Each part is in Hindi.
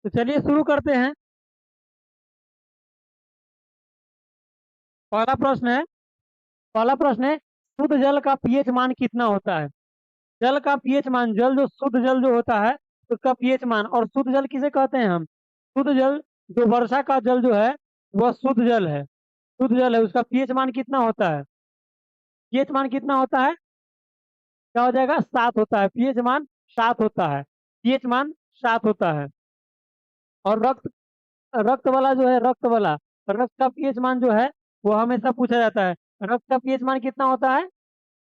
तो चलिए शुरू करते हैं। पहला प्रश्न है पहला प्रश्न है, शुद्ध जल का पीएच मान कितना होता है? जल का पीएच मान, जल जो शुद्ध जल जो होता है उसका पीएच मान। और शुद्ध जल किसे कहते हैं हम? शुद्ध जल, जो वर्षा का जल जो है वह शुद्ध जल है। शुद्ध जल है, उसका पीएच मान कितना होता है? पीएच मान कितना होता है? क्या हो जाएगा? 7 होता है। पीएच मान 7 होता है। पीएच मान 7 होता है। और रक्त रक्त वाला जो है, रक्त का पीएच मान जो है वो हमेशा पूछा जाता है। रक्त का पीएच मान कितना होता है?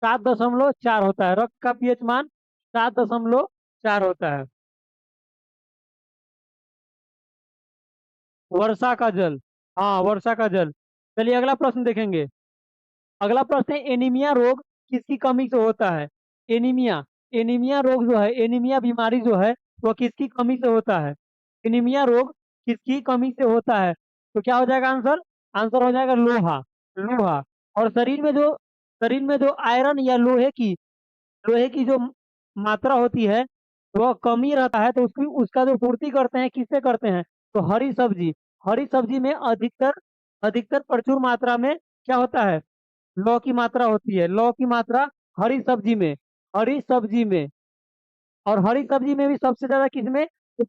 7.4 होता है। रक्त का पीएच मान 7.4 होता है। वर्षा का जल, हाँ वर्षा का जल। चलिए अगला प्रश्न देखेंगे। अगला प्रश्न है, एनीमिया रोग किसकी कमी से होता है? एनीमिया एनीमिया रोग जो है, एनीमिया बीमारी जो है वह किसकी कमी से होता है? एनीमिया रोग किसकी कमी से होता है? तो क्या हो जाएगा आंसर? आंसर हो जाएगा लोहा। लोहा। और शरीर में जो आयरन या लोहे की जो मात्रा होती है वह कमी रहता है, तो उसकी उसका जो पूर्ति करते हैं किससे करते हैं? तो हरी सब्जी में अधिकतर अधिकतर प्रचुर मात्रा में क्या होता है? लौ की मात्रा होती है। लौ की मात्रा हरी सब्जी में हरी सब्जी में और हरी सब्जी में भी सबसे ज्यादा किस में? तो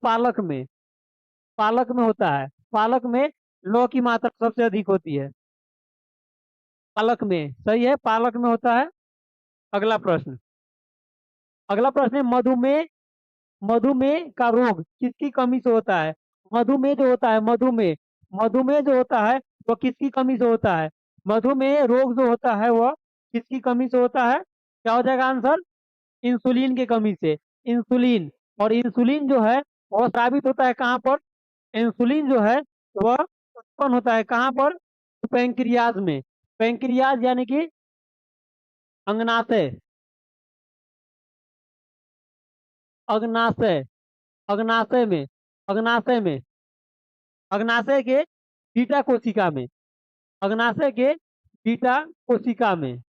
पालक में होता है। पालक में लौ की मात्रा सबसे अधिक होती है। पालक में, सही है, पालक में होता है। अगला प्रश्न अगला प्रश्न है, मधुमेह मधुमेह का रोग किसकी कमी से होता है? मधुमेह जो होता है, मधुमेह जो होता है वह किसकी कमी से होता है? मधुमेह रोग जो होता है वह किसकी कमी से होता है? क्या हो जाएगा आंसर? इंसुलिन की कमी से। इंसुलिन। और इंसुलिन जो है वह साबित होता है कहाँ पर? इंसुलिन जो है वह उत्पन्न होता है कहाँ पर? पैंक्रियाज में। पैंक्रियाज यानी कि अग्नाशय। अग्नाशय अग्नाशय में अग्नाशय में अग्नाशय के बीटा कोशिका में। अग्नाशय के बीटा कोशिका में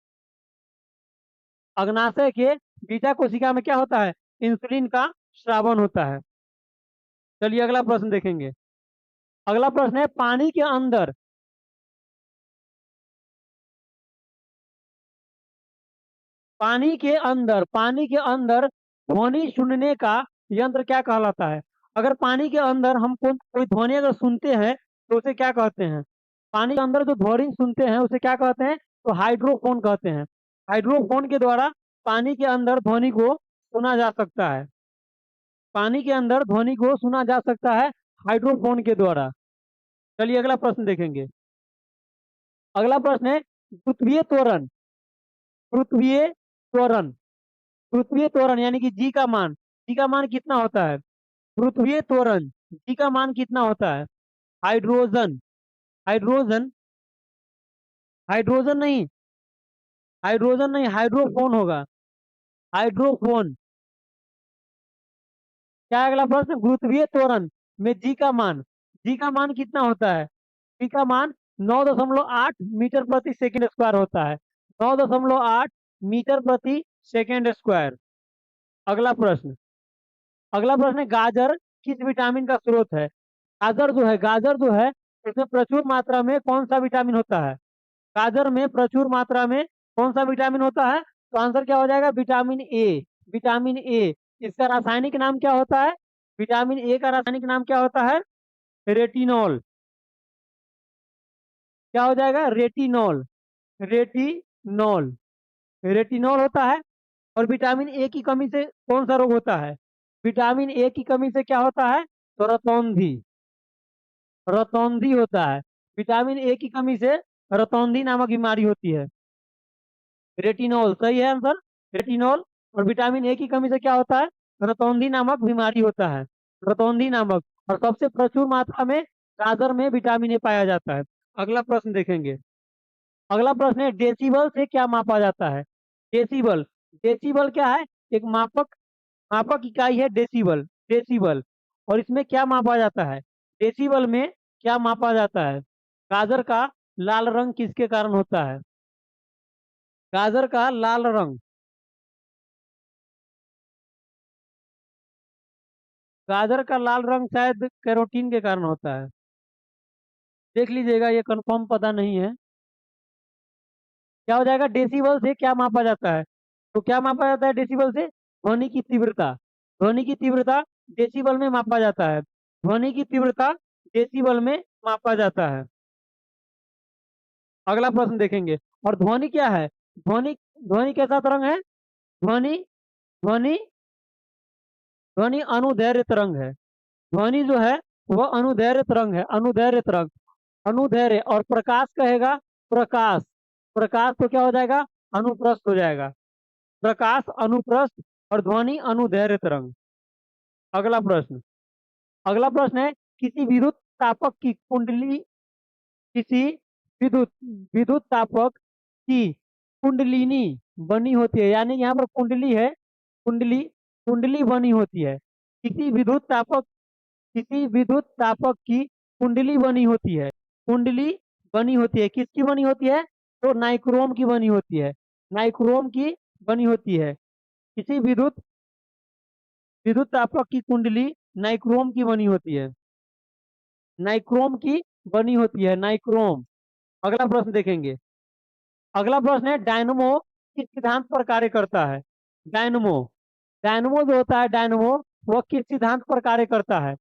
अग्नाशय के बीटा कोशिका में क्या होता है? इंसुलिन का स्रावन होता है। चलिए अगला प्रश्न देखेंगे। अगला प्रश्न है, पानी के अंदर ध्वनि सुनने का यंत्र क्या कहलाता है? अगर पानी के अंदर हम कोई ध्वनि अगर सुनते हैं तो उसे क्या कहते हैं? पानी के अंदर जो ध्वनि सुनते हैं उसे क्या कहते हैं? तो हाइड्रोफोन कहते हैं। हाइड्रोफोन के द्वारा पानी के अंदर ध्वनि को सुना जा सकता है। पानी के अंदर ध्वनि को सुना जा सकता है हाइड्रोफोन के द्वारा। चलिए अगला प्रश्न देखेंगे। अगला प्रश्न है, पृथ्वी त्वरण पृथ्वी त्वरण पृथ्वी त्वरण यानी कि जी का मान कितना होता है? पृथ्वी त्वरण जी का मान कितना होता है? हाइड्रोजन हाइड्रोजन हाइड्रोजन नहीं, हाइड्रोफोन होगा। हाइड्रोफोन। क्या है अगला प्रश्न? पृथ्वी त्वरण में जी का मान कितना होता है? जी का मान 9.8 मीटर प्रति सेकंड स्क्वायर होता है। 9.8 मीटर प्रति सेकंड स्क्वायर। अगला प्रश्न अगला प्रश्न है, गाजर किस विटामिन का स्रोत है? गाजर जो है इसमें प्रचुर मात्रा में कौन सा विटामिन होता है? गाजर में प्रचुर मात्रा में कौन सा विटामिन होता है? तो आंसर क्या हो जाएगा? Vitamin A. Vitamin A. इसका रासायनिक नाम क्या होता है? विटामिन ए का रासायनिक नाम क्या होता है? रेटिनॉल। क्या हो जाएगा? रेटिनॉल। रेटिनॉल। रेटिनॉल होता है। और विटामिन ए की कमी से कौन सा रोग होता है? विटामिन ए की कमी से क्या होता है? तो रतौंधी। रतौंधी होता है। विटामिन ए की कमी से रतौंधी नामक बीमारी होती है। रेटिनॉल सही है आंसर। रेटिनॉल। और विटामिन ए की कमी से क्या होता है? रतौंधी नामक बीमारी होता है। रतौंधी नामक। और सबसे प्रचुर मात्रा में गाजर में विटामिन ए पाया जाता है। अगला प्रश्न देखेंगे। अगला प्रश्न है, डेसिबल से क्या मापा जाता है? डेसिबल। डेसिबल क्या है? एक मापक मापक इकाई है डेसिबल। डेसिबल। और इसमें क्या मापा जाता है? डेसिबल में क्या मापा जाता है? गाजर का लाल रंग किसके कारण होता है? गाजर का लाल रंग गाजर का लाल रंग शायद कैरोटीन के कारण होता है। देख लीजिएगा, ये कंफर्म पता नहीं है। क्या हो जाएगा? डेसिबल से क्या मापा जाता है? तो क्या मापा जाता है डेसिबल से? ध्वनि की तीव्रता। ध्वनि की तीव्रता डेसिबल में मापा जाता है। ध्वनि की तीव्रता डेसिबल में मापा जाता है। अगला प्रश्न देखेंगे। और ध्वनि क्या है? ध्वनि ध्वनि कैसा तरंग है? ध्वनि ध्वनि ध्वनि अनुदैर्घ्य तरंग है। ध्वनि जो है वह अनुदैर्घ्य तरंग है, अनुदैर्घ्य तरंग। अनुदैर्घ्य और प्रकाश कहेगा प्रकाश। प्रकाश तो क्या हो जाएगा? अनुप्रस्थ हो जाएगा। प्रकाश अनुप्रस्थ और ध्वनि अनुदैर्घ्य तरंग। अगला प्रश्न। अगला प्रश्न है, किसी विद्युत तापक की कुंडली, किसी विद्युत विद्युत तापक की कुंडलिनी बनी होती है, यानी यहाँ पर कुंडली है, कुंडली कुंडली बनी होती है। किसी विद्युत तापक किसी विद्युत तापक की कुंडली बनी होती है। कुंडली बनी होती है, किसकी बनी होती है? तो नाइक्रोम की बनी होती है। नाइक्रोम की बनी होती है। किसी विद्युत विद्युत तापक की कुंडली नाइक्रोम की बनी होती है। नाइक्रोम की बनी होती है, नाइक्रोम। अगला प्रश्न देखेंगे। अगला प्रश्न है, डायनमो किस सिद्धांत पर कार्य करता है? डायनमो डायनमो जो होता है, डायनमो वह किस सिद्धांत पर कार्य करता है?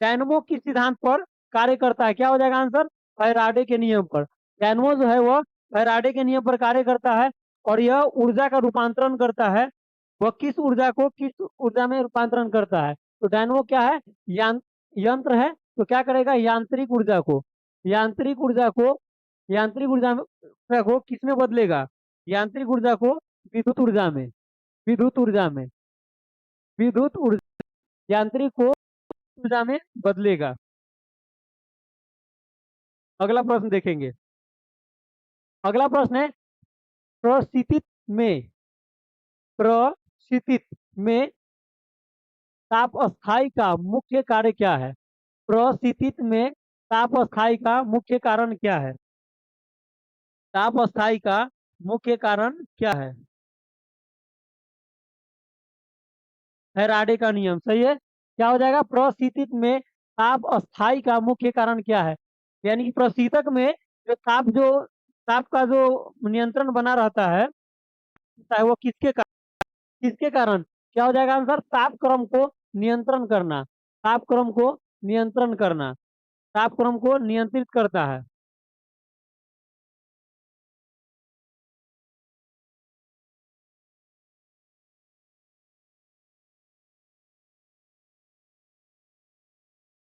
डायनमो किस सिद्धांत पर कार्य करता है? क्या हो जाएगा आंसर? फैराडे के नियम पर। डायनमो जो है वह फैराडे के नियम पर कार्य करता है और यह ऊर्जा का रूपांतरण करता है। वह किस ऊर्जा को किस ऊर्जा में रूपांतरण करता है? तो डायनमो क्या है? यंत्र है, तो क्या करेगा? यांत्रिक ऊर्जा को यांत्रिक ऊर्जा को किस में बदलेगा? यांत्रिक ऊर्जा को विद्युत ऊर्जा में। विद्युत ऊर्जा में विद्युत ऊर्जा यांत्रिक को ऊर्जा में बदलेगा। अगला प्रश्न देखेंगे। अगला प्रश्न है, प्रस्थितित में प्रस्थितित में ताप स्थायी का मुख्य कार्य क्या है? प्रस्थितित में ताप स्थायी का मुख्य कारण क्या है? ताप स्थायी का मुख्य कारण क्या है? फैराडे का नियम, सही है। क्या हो जाएगा? प्रस्थितित में ताप स्थायी का मुख्य कारण क्या है? यानी कि प्रशीतक में ताप का जो नियंत्रण बना रहता है, चाहे वो किसके कारण? क्या हो जाएगा आंसर? तापक्रम को नियंत्रण करना। तापक्रम को नियंत्रण करना। तापक्रम को नियंत्रित करता है।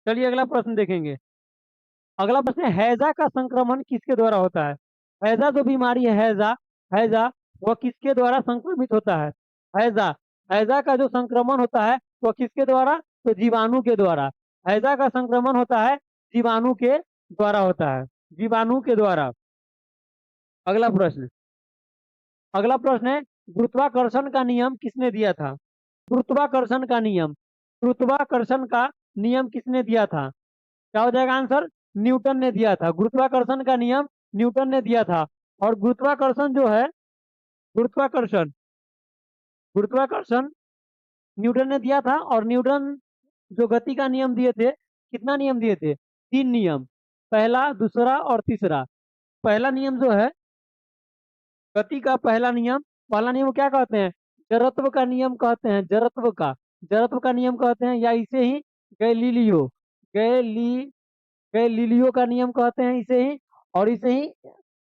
चलिए अगला प्रश्न देखेंगे। अगला प्रश्न है, हैजा का संक्रमण किसके द्वारा होता है? हैजा जो बीमारी है, हैजा हैजा वह किसके द्वारा संक्रमित होता है? हैजा हैजा का जो संक्रमण होता है वह किसके द्वारा? तो जीवाणु के द्वारा। हैजा का संक्रमण होता है जीवाणु के द्वारा होता है। जीवाणु के द्वारा। अगला प्रश्न। अगला प्रश्न है, गुरुत्वाकर्षण का नियम किसने दिया था? गुरुत्वाकर्षण का नियम गुरुत्वाकर्षण का नियम किसने दिया था? क्या हो जाएगा आंसर? न्यूटन ने दिया था। गुरुत्वाकर्षण का नियम न्यूटन ने दिया था। और गुरुत्वाकर्षण जो है, गुरुत्वाकर्षण गुरुत्वाकर्षण न्यूटन ने दिया था। और न्यूटन जो गति का नियम दिए थे, कितना नियम दिए थे? 3 नियम। पहला, दूसरा और तीसरा। पहला नियम जो है गति का, पहला नियम क्या कहते हैं? जड़त्व का नियम कहते हैं। जड़त्व का नियम कहते हैं, या इसे ही गैलीलियो गैली गैलीलियो का नियम कहते हैं इसे ही। और इसे ही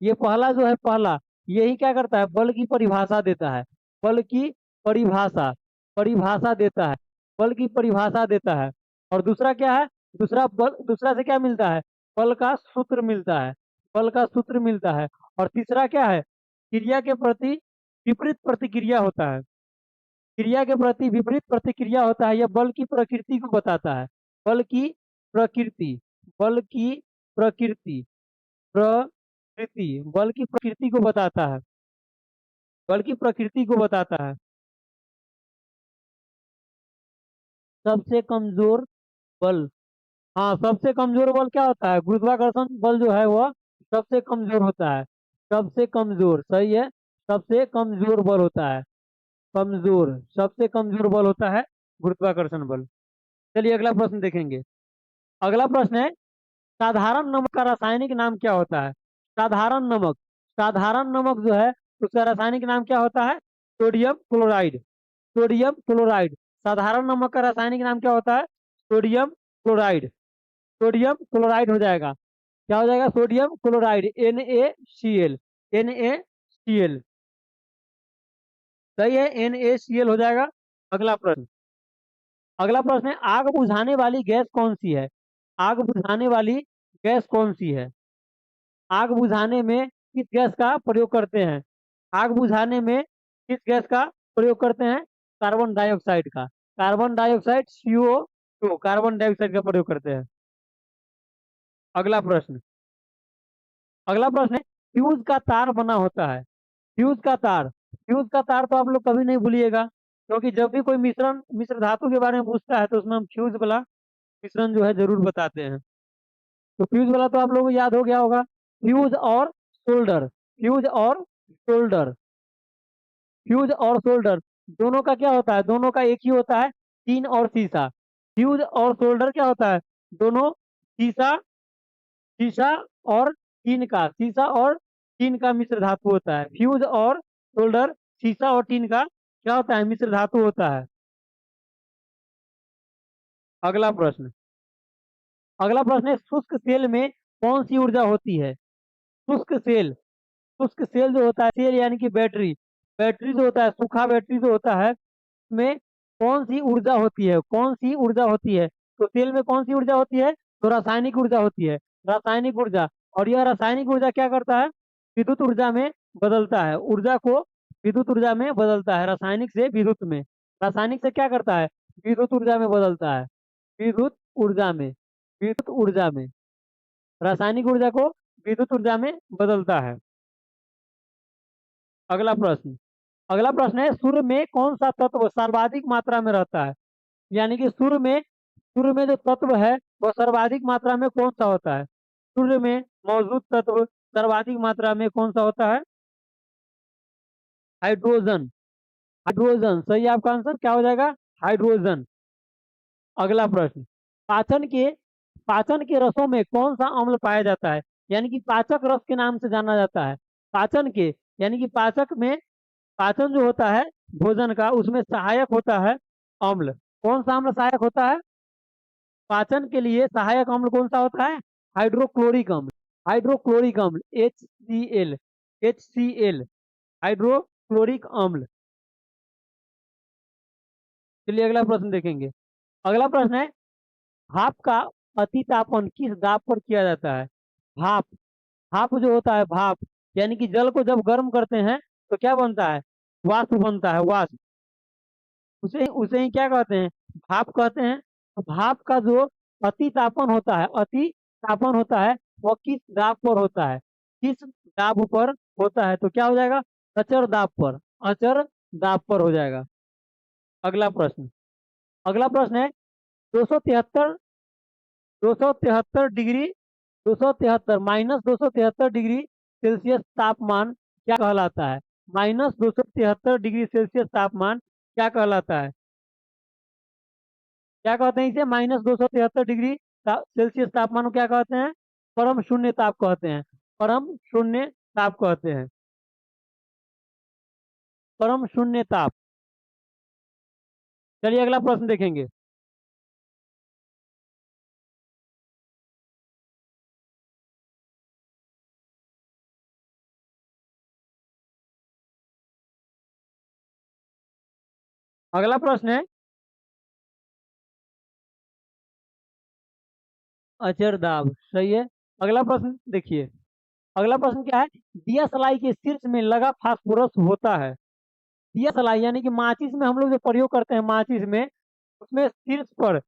ये पहला जो है, पहला यही क्या करता है? बल की परिभाषा देता है। बल की परिभाषा परिभाषा देता है। बल की परिभाषा देता है। और दूसरा क्या है? दूसरा से क्या मिलता है? बल का सूत्र मिलता है। बल का सूत्र मिलता है। और तीसरा क्या है? क्रिया के प्रति विपरीत प्रतिक्रिया होता है। क्रिया के प्रति विपरीत प्रतिक्रिया होता है। यह बल की प्रकृति को बताता है। बल की प्रकृति बल की प्रकृति बल की प्रकृति को बताता है। बल की प्रकृति को बताता है। सबसे कमजोर बल। हाँ, सबसे कमजोर बल क्या होता है? गुरुत्वाकर्षण बल जो है वह सबसे कमजोर होता है। सबसे कमजोर, सही है। सबसे कमजोर बल होता है। सबसे कमजोर बल होता है गुरुत्वाकर्षण बल। चलिए अगला प्रश्न देखेंगे। अगला प्रश्न है, साधारण नमक का रासायनिक नाम क्या होता है? साधारण नमक, साधारण नमक जो है उसका रासायनिक नाम क्या होता है? Sodium chloride, sodium chloride. साधारण नमक का रासायनिक नाम क्या होता है? सोडियम क्लोराइड, सोडियम क्लोराइड हो जाएगा। क्या हो जाएगा? Sodium chloride, NaCl, NaCl। सही है, NaCl हो जाएगा। अगला प्रश्न, अगला प्रश्न है, आग बुझाने वाली गैस कौन सी है? आग बुझाने वाली गैस कौन सी है? आग बुझाने में किस गैस का प्रयोग करते हैं? आग बुझाने में किस गैस का प्रयोग करते हैं? कार्बन डाइऑक्साइड का, carbon dioxide CO2, carbon dioxide का प्रयोग करते हैं। अगला प्रश्न, अगला प्रश्न है, फ्यूज का तार बना होता है। फ्यूज का तार, फ्यूज का तार तो आप लोग कभी नहीं भूलिएगा, क्योंकि जब भी कोई मिश्र धातु के बारे में पूछता है तो उसमें हम फ्यूज वाला मिश्रण जो है जरूर बताते हैं। तो फ्यूज वाला तो आप लोगों को याद हो गया होगा। फ्यूज और सोल्डर, फ्यूज और सोल्डर, फ्यूज और सोल्डर दोनों का क्या होता है? दोनों का एक ही होता है, टीन और सीसा। फ्यूज और सोल्डर क्या होता है? दोनों सीसा, सीसा और टीन का, सीसा और टीन का मिश्र धातु होता है। फ्यूज और सोल्डर सीसा और टीन का क्या होता है? मिश्र धातु होता है। अगला प्रश्न, अगला प्रश्न है, शुष्क सेल में कौन सी ऊर्जा होती है? शुष्क सेल, शुष्क सेल जो होता है, सेल यानी कि बैटरी, बैटरी जो होता है, सूखा बैटरी जो होता है, में कौन सी ऊर्जा होती है? कौन सी ऊर्जा होती है? तो तेल में कौन सी ऊर्जा होती है? तो रासायनिक ऊर्जा होती है, रासायनिक ऊर्जा। और यह रासायनिक ऊर्जा क्या करता है? विद्युत ऊर्जा में बदलता है, ऊर्जा को विद्युत ऊर्जा में बदलता है, रासायनिक से विद्युत में। रासायनिक से क्या करता है? विद्युत ऊर्जा में बदलता है, विद्युत ऊर्जा में, विद्युत ऊर्जा में। रासायनिक ऊर्जा को विद्युत ऊर्जा में बदलता है। अगला प्रश्न, अगला प्रश्न है, सूर्य में कौन सा तत्व सर्वाधिक मात्रा में रहता है? यानी कि सूर्य में जो तत्व है वह सर्वाधिक मात्रा में कौन सा होता है? सूर्य में मौजूद तत्व सर्वाधिक मात्रा में कौन सा होता है? हाइड्रोजन, हाइड्रोजन सही है आपका आंसर। क्या हो जाएगा? हाइड्रोजन। अगला प्रश्न, पाचन के, पाचन के रसों में कौन सा अम्ल पाया जाता है? यानी कि पाचक रस के नाम से जाना जाता है। पाचन के, यानी कि पाचक में, पाचन जो होता है भोजन का, उसमें सहायक होता है अम्ल। कौन सा अम्ल सहायक होता है? पाचन के लिए सहायक अम्ल कौन सा होता है? हाइड्रोक्लोरिक अम्ल, हाइड्रोक्लोरिक अम्ल, HCl, HCl, हाइड्रोक्लोरिक अम्ल। चलिए अगला प्रश्न देखेंगे। अगला प्रश्न है, भाप का अति तापन किस दाब पर किया जाता है? भाप, भाप जो होता है, भाप यानी कि जल को जब गर्म करते हैं तो क्या बनता है? वाष्प बनता है, वाष्प। उसे उसे ही क्या कहते हैं? भाप कहते हैं। तो भाप का जो अति तापन होता है, अति तापन होता है, वो किस दाब पर होता है? किस दाब पर होता है? तो क्या हो जाएगा? अचर दाब पर, अचर दाब पर हो जाएगा। अगला प्रश्न, अगला प्रश्न है, 273, 273 डिग्री, 273 -273 डिग्री सेल्सियस तापमान क्या कहलाता है? -273 डिग्री सेल्सियस तापमान क्या कहलाता है? क्या कहते हैं इसे? -273 डिग्री सेल्सियस तापमान को क्या कहते हैं? परम शून्य ताप कहते हैं, परम शून्य ताप कहते हैं, परम शून्य ताप। चलिए अगला प्रश्न देखेंगे। अगला प्रश्न है, अचर दाब सही है। अगला प्रश्न देखिए, अगला प्रश्न क्या है, दिया सलाई के शीर्ष में लगा फास्फोरस होता है। दिया सलाई यानी कि माचिस में हम लोग जो प्रयोग करते हैं, माचिस में, उसमें शीर्ष पर,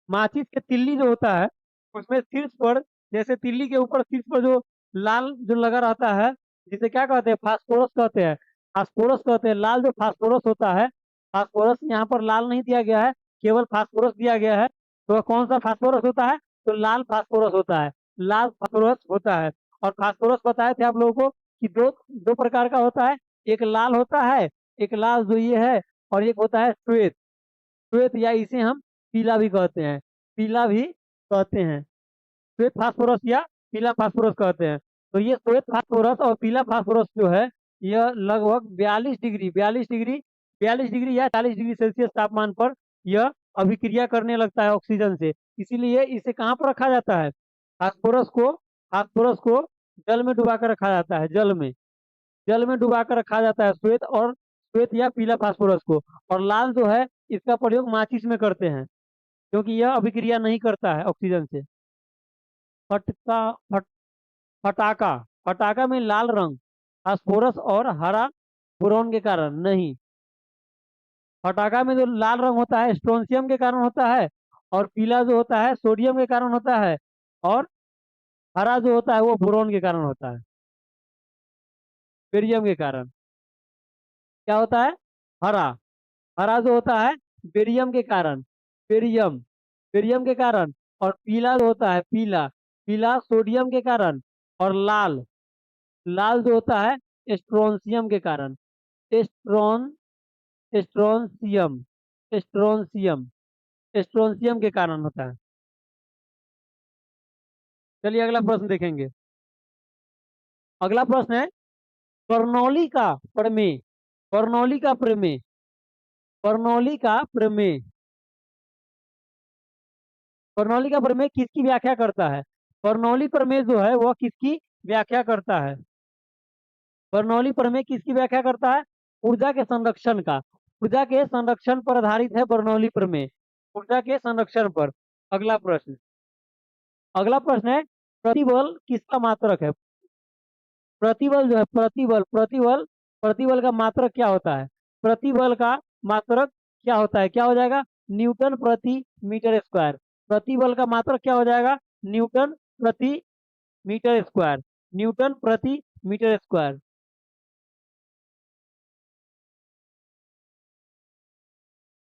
माचिस के तिल्ली जो होता है उसमें शीर्ष पर, जैसे तिल्ली के ऊपर शीर्ष पर जो लाल जो लगा रहता है, जिसे क्या कहते हैं? फास्फोरस कहते हैं, फास्फोरस कहते हैं। लाल जो फास्फोरस होता है, फास्फोरस यहाँ पर लाल नहीं दिया गया है, केवल फास्फोरस दिया गया है। तो वह कौन सा फास्फोरस होता है? तो लाल फास्फोरस होता है, लाल फास्फोरस होता है। और फास्फोरस बताए थे आप लोगों को कि दो दो प्रकार का होता है, एक लाल होता है, एक लाल जो ये है, और एक होता है श्वेत, श्वेत या इसे हम पीला भी कहते हैं, पीला भी कहते हैं। श्वेत फास्फोरस या पीला फास्फोरस कहते हैं। तो ये श्वेत फास्फोरस और पीला फास्फोरस जो है, यह लगभग 42 डिग्री या 40 डिग्री सेल्सियस तापमान पर यह अभिक्रिया करने लगता है ऑक्सीजन से। इसीलिए इसे कहाँ पर रखा जाता है? फास्फोरस को जल में डुबा कर रखा जाता है, जल में डुबा कर रखा जाता है, श्वेत या पीला फास्फोरस को। और लाल जो है, इसका प्रयोग माचिस में करते हैं, क्योंकि यह अभिक्रिया नहीं करता है ऑक्सीजन से। फटका फट, फटाका फटाका में लाल रंग फास्फोरस और हरा बोरॉन के कारण नहीं। फटाका में जो लाल रंग होता है स्ट्रोंशियम के कारण होता है, और पीला जो होता है सोडियम के कारण होता है, और हरा जो होता है वो बोरॉन के कारण होता है, बेरियम के कारण। क्या होता है? हरा हरा जो होता है बेरियम के कारण, बेरियम बेरियम के कारण। और पीला जो होता है, पीला सोडियम के कारण। और लाल लाल जो होता है स्ट्रोंशियम के कारण, स्ट्रोन स्ट्रोंशियम स्ट्रोंशियम स्ट्रोंशियम के कारण होता है। चलिए अगला प्रश्न देखेंगे। अगला प्रश्न है बर्नौली का प्रमेय। बर्नौली का प्रमेय बर्नौली का प्रमेय बर्नौली का प्रमेय किसकी व्याख्या करता है? बर्नौली प्रमेय जो है वह किसकी व्याख्या करता है? बर्नौली प्रमेय किसकी व्याख्या करता है? ऊर्जा के संरक्षण का। ऊर्जा के संरक्षण पर आधारित है बर्नौली प्रमेय, ऊर्जा के संरक्षण पर। अगला प्रश्न अगला प्रश्न है प्रतिबल किसका मात्रक है? प्रतिबल जो है, प्रतिबल का मात्रक क्या होता है? प्रतिबल का मात्रक क्या होता है? क्या हो जाएगा? न्यूटन प्रति मीटर स्क्वायर। प्रतिबल का मात्रक क्या हो जाएगा? न्यूटन प्रति मीटर स्क्वायर, न्यूटन प्रति मीटर स्क्वायर।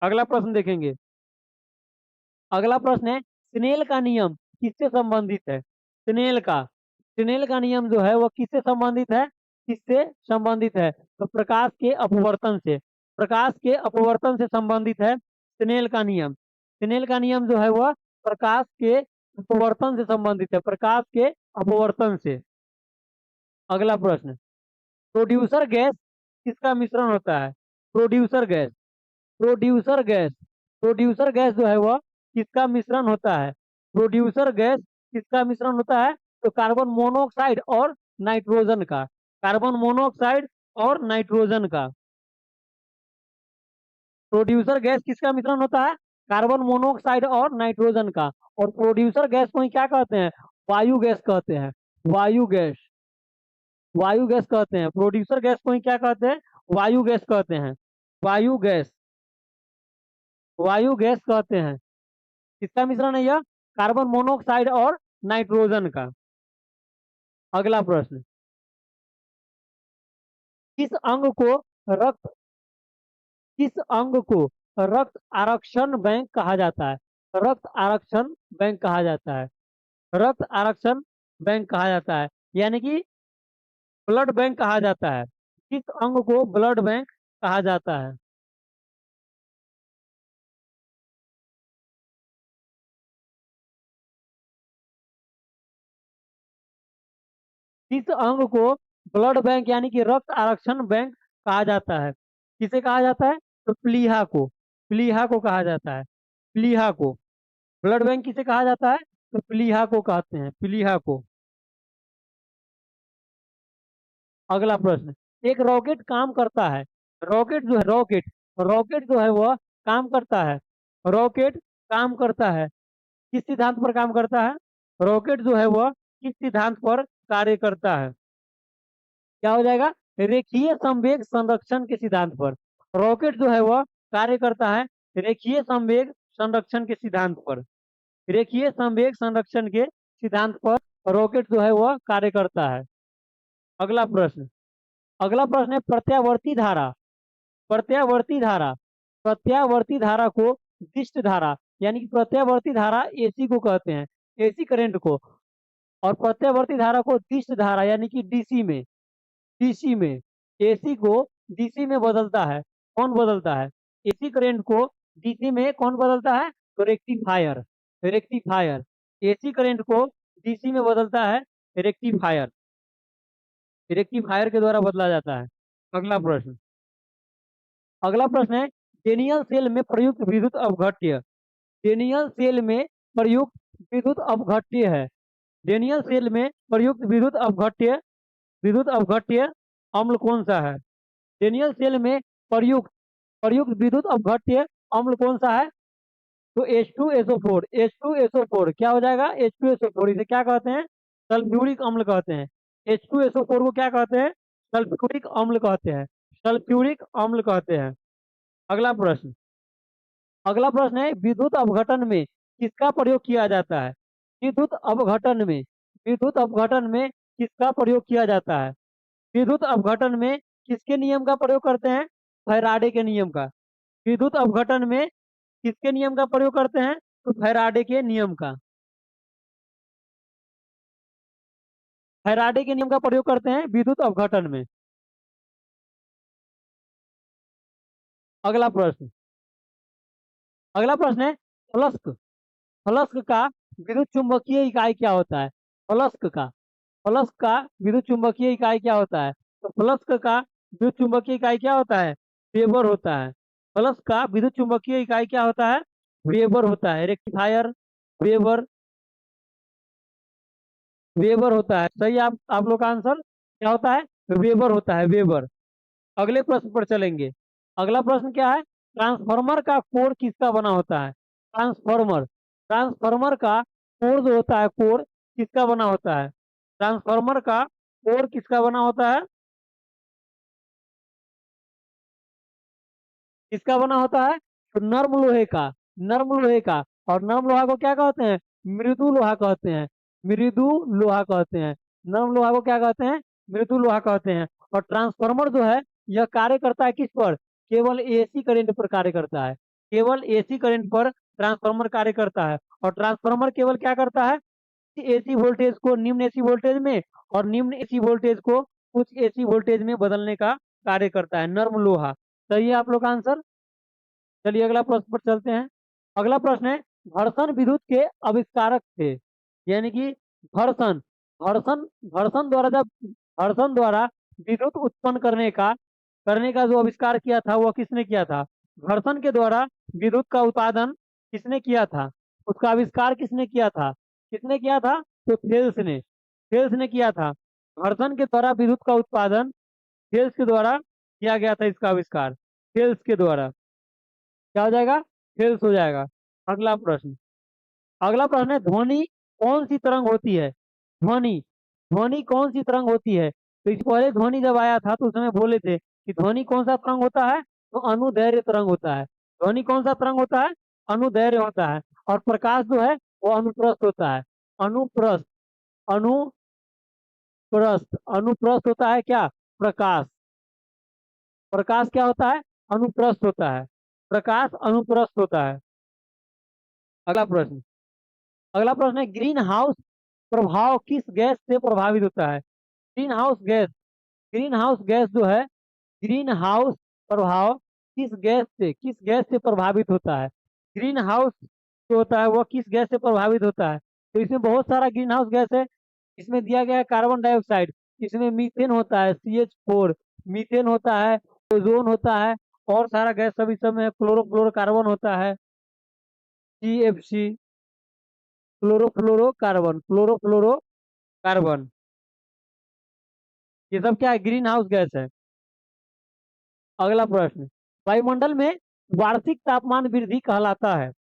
अगला प्रश्न देखेंगे। अगला प्रश्न है स्नेल का नियम किससे संबंधित है? स्नेल का नियम जो है वह किससे संबंधित है? किससे संबंधित है? तो प्रकाश के अपवर्तन से, प्रकाश के अपवर्तन से संबंधित है स्नेल का नियम। स्नेल का नियम जो है वह प्रकाश के अपवर्तन से संबंधित है, प्रकाश के अपवर्तन से। अगला प्रश्न प्रोड्यूसर गैस किसका मिश्रण होता है? Producer gas producer gas producer gas जो है वह किसका मिश्रण होता है? प्रोड्यूसर गैस किसका मिश्रण होता है? तो कार्बन मोनोऑक्साइड और नाइट्रोजन का, कार्बन मोनोऑक्साइड और नाइट्रोजन का। प्रोड्यूसर गैस किसका मिश्रण होता है? कार्बन मोनोऑक्साइड और नाइट्रोजन का। और प्रोड्यूसर गैस को ही क्या कहते हैं? वायु गैस कहते हैं, वायु गैस वायु गैस कहते हैं। प्रोड्यूसर गैस को ही क्या कहते हैं? वायु गैस कहते हैं, वायु गैस वायु गैस कहते हैं। किसका मिश्रण है यह? कार्बन मोनोऑक्साइड और नाइट्रोजन का। अगला प्रश्न किस अंग को रक्त किस अंग को रक्त आरक्षण बैंक कहा जाता है? रक्त आरक्षण बैंक कहा जाता है, रक्त आरक्षण बैंक कहा जाता है, यानी कि ब्लड बैंक कहा जाता है। किस अंग को ब्लड बैंक कहा जाता है? किस अंग को ब्लड बैंक यानी कि रक्त आरक्षण बैंक कहा जाता है? किसे कहा जाता है? तो प्लीहा को कहा जाता है, प्लीहा को। ब्लड बैंक किसे कहा जाता है? तो प्लीहा को कहते हैं, प्लीहा को। अगला प्रश्न एक रॉकेट काम करता है, रॉकेट जो है वह काम करता है, रॉकेट काम करता है किस सिद्धांत पर काम करता है? रॉकेट जो है वह किस सिद्धांत पर कार्य करता है? क्या हो जाएगा? रेखीय संवेग संरक्षण के सिद्धांत पर। रॉकेट जो है वह कार्य करता है रेखीय संवेग संरक्षण के सिद्धांत पर, रेखीय संवेग संरक्षण के सिद्धांत पर रॉकेट जो है वह कार्य करता है। अगला प्रश्न है प्रत्यावर्ती धारा प्रत्यावर्ती धारा को दिष्ट धारा यानी कि प्रत्यावर्ती धारा एसी को कहते हैं, एसी करंट को। और प्रत्यावर्ती धारा को दिष्ट धारा यानी कि डीसी में एसी को डीसी में बदलता है। कौन बदलता है? एसी करंट को डीसी में कौन बदलता है? तो रेक्टिफायर, रेक्टिफायर। एसी करंट को डीसी में बदलता है रेक्टिफायर, रेक्टिफायर के द्वारा बदला जाता है। अगला प्रश्न, अगला प्रश्न है डेनियल सेल में प्रयुक्त विद्युत अपघट्य, डेनियल सेल में प्रयुक्त विद्युत अपघट्य है, डेनियल सेल में प्रयुक्त विद्युत अपघट्य अम्ल कौन सा है? डेनियल सेल में प्रयुक्त प्रयुक्त विद्युत अपघट्य अम्ल कौन सा है? तो H2SO4, H2SO4 क्या हो जाएगा? H2SO4 इसे क्या कहते हैं? सल्फ्यूरिक अम्ल कहते हैं। H2SO4 को क्या कहते हैं? सल्फ्यूरिक अम्ल कहते हैं, सल्फ्यूरिक अम्ल कहते हैं। अगला प्रश्न, अगला प्रश्न है विद्युत अपघटन में किसका प्रयोग किया जाता है? विद्युत अपघटन में, विद्युत अपघटन में किसका प्रयोग किया जाता है? विद्युत अपघटन में किसके नियम का प्रयोग करते हैं? फैराडे के नियम का। विद्युत अपघटन में किसके नियम का प्रयोग करते हैं? तो फैराडे के नियम का, फैराडे के नियम का प्रयोग करते हैं विद्युत अपघटन में। अगला प्रश्न, अगला प्रश्न है फ्लक्स, फ्लक्स का विद्युत चुंबकीय इकाई क्या होता है? फ्लक्स का, फ्लक्स का विद्युत चुंबकीय इकाई क्या होता है? तो फ्लक्स का विद्युत चुंबकीय इकाई क्या होता है? वेबर होता है। फ्लक्स का विद्युत चुंबकीय इकाई क्या होता है? वेबर होता है। रेक्टिफायर, वेबर, वेबर होता है। सही, आप लोग का आंसर क्या होता है? वेबर होता है, वेबर। अगले प्रश्न पर चलेंगे। अगला प्रश्न क्या है? ट्रांसफार्मर का कोर किसका बना होता है? ट्रांसफार्मर, ट्रांसफार्मर का कोर जो होता है, कोर किसका बना होता है? ट्रांसफार्मर का कोर किसका बना होता है? किसका बना होता है? तो नर्म लोहे का, नर्म लोहे का। और नर्म लोहा को क्या कहते हैं? मृदु लोहा कहते हैं, मृदु लोहा कहते हैं। नर्म लोहा को क्या कहते हैं? मृदु लोहा कहते हैं। और ट्रांसफार्मर जो है यह कार्य करता है किस पर? केवल एसी करंट पर कार्य करता है, केवल एसी करंट पर ट्रांसफार्मर कार्य करता है। और ट्रांसफार्मर केवल क्या करता है? एसी वोल्टेज को निम्न एसी वोल्टेज में और निम्न एसी वोल्टेज को उच्च एसी वोल्टेज में बदलने का कार्य करता है, नर्म लोहा। सही है आप लोग का आंसर। चलिए अगला प्रश्न पर चलते हैं। अगला प्रश्न है घर्षण विद्युत के आविष्कारक थे, यानी कि घर्षण, घर्षण, घर्षण द्वारा जब, घर्षण द्वारा विद्युत उत्पन्न करने का जो आविष्कार किया था वह किसने किया था? घर्षण के द्वारा विद्युत का उत्पादन किसने किया था? उसका आविष्कार किसने किया था? किसने किया था? तो थेल्स ने, थेल्स ने किया था। घर्षण के द्वारा विद्युत का उत्पादन थेल्स के द्वारा किया गया था, इसका आविष्कार थेल्स के द्वारा। क्या हो जाएगा? फेल्स हो जाएगा। अगला प्रश्न, अगला प्रश्न है ध्वनि कौन सी तरंग होती है? ध्वनि, ध्वनि कौन सी तरंग होती है? तो इस पहले ध्वनि जब आया था तो उसमें बोले थे कि ध्वनि कौन सा तरंग होता है? तो अनुदैर्घ्य तरंग होता है। ध्वनि कौन सा तरंग होता है? अनुदैर्घ्य होता है। और प्रकाश जो है वो अनुप्रस्थ होता है, अनुप्रस्थ, अनुप्रस्थ, अनुप्रस्थ होता है क्या? प्रकाश, प्रकाश क्या होता है? अनुप्रस्थ होता है, प्रकाश अनुप्रस्थ होता है। अगला प्रश्न, अगला प्रश्न है ग्रीन हाउस प्रभाव किस गैस से प्रभावित होता है? Green house gas, green house gas जो है, ग्रीन हाउस प्रभाव किस गैस से प्रभावित होता है? ग्रीन हाउस जो होता है वह किस गैस से प्रभावित होता है? तो इसमें बहुत सारा ग्रीन हाउस गैस है। इसमें दिया गया है कार्बन डाइऑक्साइड, इसमें मीथेन होता है, CH4, मीथेन होता है, ओजोन होता है, और सारा गैस सब इस सब में क्लोरोफ्लोरोकार्बन होता है, CFC, क्लोरोफ्लोरोकार्बन, क्लोरोफ्लोरोकार्बन, ये सब क्या है? ग्रीन हाउस गैस है। अगला प्रश्न, वायुमंडल में वार्षिक तापमान वृद्धि कहलाता है,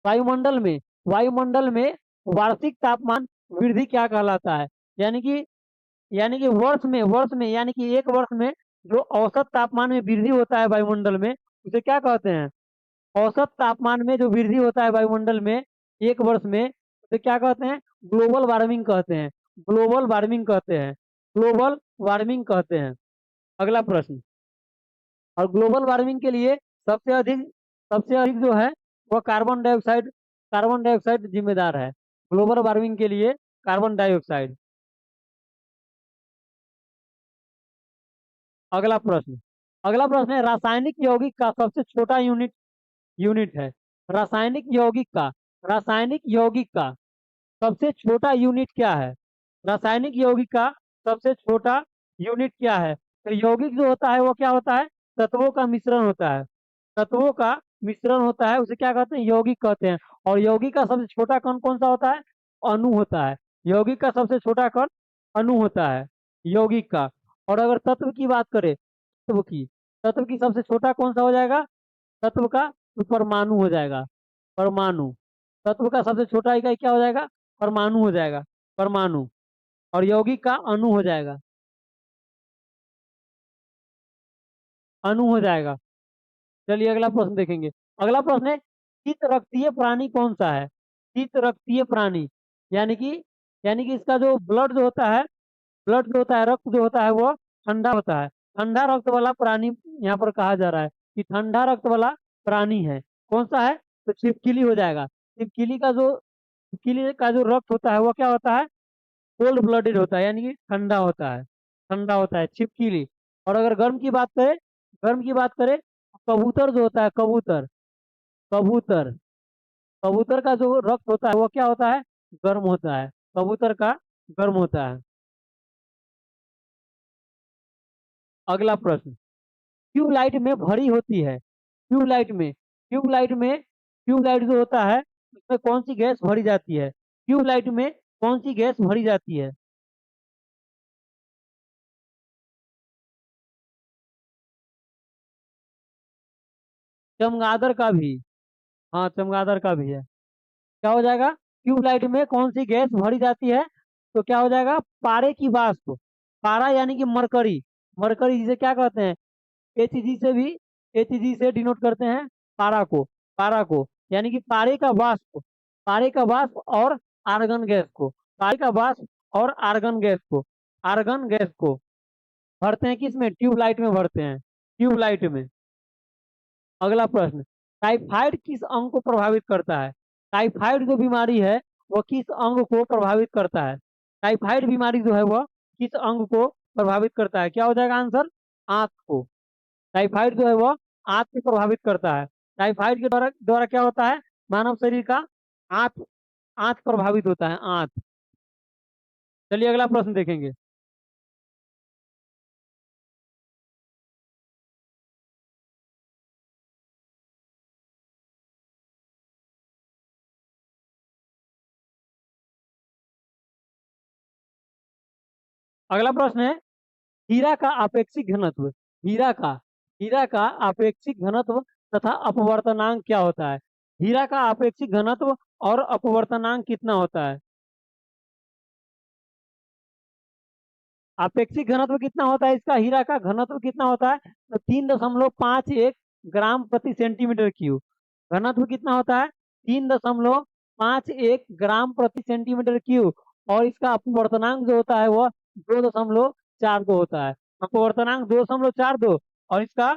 वायुमंडल में, वायुमंडल में वार्षिक तापमान वृद्धि क्या कहलाता है? यानी कि, यानी कि वर्ष में यानी कि एक वर्ष में जो औसत तापमान में वृद्धि होता है वायुमंडल में, उसे क्या कहते हैं? औसत तापमान में जो वृद्धि होता है वायुमंडल में एक वर्ष में, उसे क्या कहते हैं? ग्लोबल वार्मिंग कहते हैं, ग्लोबल वार्मिंग कहते हैं, ग्लोबल वार्मिंग कहते हैं। अगला प्रश्न, और ग्लोबल वार्मिंग के लिए सबसे अधिक जो है वह कार्बन डाइऑक्साइड, कार्बन डाइऑक्साइड जिम्मेदार है ग्लोबल वार्मिंग के लिए, कार्बन डाइऑक्साइड। अगला प्रश्न, अगला प्रश्न है रासायनिक यौगिक का सबसे छोटा यूनिट, यूनिट है, रासायनिक यौगिक का सबसे छोटा यूनिट क्या है? रासायनिक यौगिक का सबसे छोटा यूनिट क्या है? तो यौगिक जो होता है वो क्या होता है? तत्वों का मिश्रण होता है। तत्वों का मिश्रण होता है, उसे क्या कहते हैं? यौगिक कहते हैं। और यौगिक का सबसे छोटा कण कौन सा होता है? अणु होता है। यौगिक का सबसे छोटा कण अणु होता है, यौगिक का। और अगर तत्व की बात करें, तत्व की सबसे छोटा कौन सा हो जाएगा? तत्व का तो परमाणु हो जाएगा, परमाणु। तत्व का सबसे छोटा इकाई क्या हो जाएगा? परमाणु हो जाएगा, परमाणु। और यौगिक का अणु हो जाएगा, अणु हो जाएगा। चलिए अगला प्रश्न देखेंगे। अगला प्रश्न है, शीत रक्तीय प्राणी कौन सा है? शीत रक्तीय प्राणी यानी कि इसका जो ब्लड जो होता है, ब्लड जो होता है, रक्त जो होता है वो ठंडा होता है। ठंडा रक्त वाला प्राणी यहाँ पर कहा जा रहा है कि ठंडा रक्त वाला प्राणी है। कौन सा है? तो छिपकली हो जाएगा। छिपकली का जो रक्त होता है वो क्या होता है? कोल्ड ब्लडेड होता है, यानी कि ठंडा होता है, ठंडा होता है छिपकली। और अगर गर्म की बात करें तो कबूतर जो होता है, कबूतर कबूतर का जो रक्त होता है वो क्या होता है? गर्म होता है, कबूतर का गर्म होता है। अगला प्रश्न, ट्यूबलाइट में भरी होती है, ट्यूबलाइट जो होता है उसमें कौन सी गैस भरी जाती है? ट्यूबलाइट में कौन सी गैस भरी जाती है? चमगादड़ का भी, हाँ चमगादड़ का भी है। क्या हो जाएगा? ट्यूबलाइट में कौन सी गैस भरी जाती है? तो क्या हो जाएगा? पारे की वाष्प। पारा यानी कि मरकरी, मरकरी जिसे क्या कहते हैं? एचजी से भी, एचजी से डिनोट करते हैं पारा को, पारा को। यानी कि पारे का वाष्प, पारे का वाष्प और आर्गन गैस को, पारे का वाष्प और आर्गन गैस को भरते हैं किस में? ट्यूबलाइट में भरते हैं, ट्यूबलाइट में। अगला प्रश्न, टाइफाइड किस अंग को प्रभावित करता है? टाइफाइड जो बीमारी है वो किस अंग को प्रभावित करता है? टाइफाइड बीमारी जो है वो किस अंग को प्रभावित करता है? क्या हो जाएगा आंसर? आंख को। टाइफाइड जो है वो आंत को प्रभावित करता है। टाइफाइड के द्वारा द्वारा क्या होता है? मानव शरीर का आंत, आंत प्रभावित होता है, आंत। चलिए अगला प्रश्न देखेंगे। अगला प्रश्न है, हीरा का अपेक्षिक घनत्व, हीरा का हीरा का अपेक्षिक घनत्व तथा अपवर्तनांक क्या होता है? हीरा का अपेक्षिक घनत्व और अपवर्तनांक कितना होता है? अपेक्षिक घनत्व कितना होता है इसका? हीरा का घनत्व कितना होता है? तो 3.51 ग्राम प्रति सेंटीमीटर क्यूब। घनत्व कितना होता है? 3.51 ग्राम प्रति सेंटीमीटर क्यूब। और इसका अपवर्तनांक जो होता है वो 2.42 होता है। अपवर्तनांक 2.42, और इसका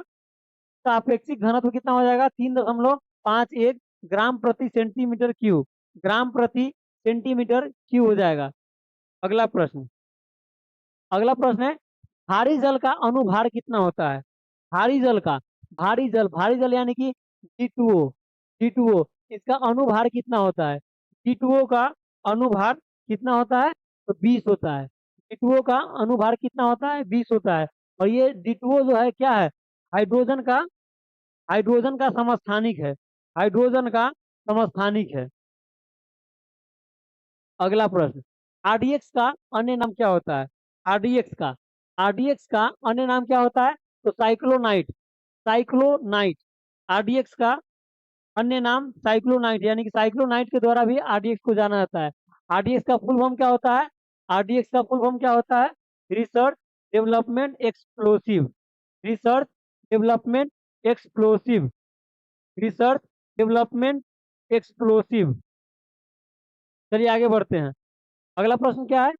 सापेक्षिक घनत्व कितना हो जाएगा? 3.51 ग्राम प्रति सेंटीमीटर क्यूब, ग्राम प्रति सेंटीमीटर क्यूब हो जाएगा। अगला प्रश्न, अगला प्रश्न है, भारी जल का अनुभार कितना होता है? भारी जल का, भारी जल यानी कि डी टू ओ, इसका अनुभार कितना होता है? डी का अनुभार कितना होता है? तो 20 होता है। डी का अनुभार कितना होता है? 20 होता है। और ये डी जो है क्या है? हाइड्रोजन का, हाइड्रोजन का समस्थानिक है, हाइड्रोजन का समस्थानिक है। अगला प्रश्न, आरडीएक्स का अन्य नाम क्या होता है? आरडीएक्स का, आरडीएक्स का अन्य नाम क्या होता है? तो साइक्लोनाइट, साइक्लोनाइट। आरडीएक्स का अन्य नाम साइक्लोनाइट, यानी कि साइक्लोनाइट के द्वारा भी आरडीएक्स को जाना जाता है। आरडीएक्स का फुल फॉर्म क्या होता है? आरडीएक्स का फुल फॉर्म क्या होता है? Research development explosive, research development explosive, research development explosive. चलिए आगे बढ़ते हैं। अगला प्रश्न क्या है?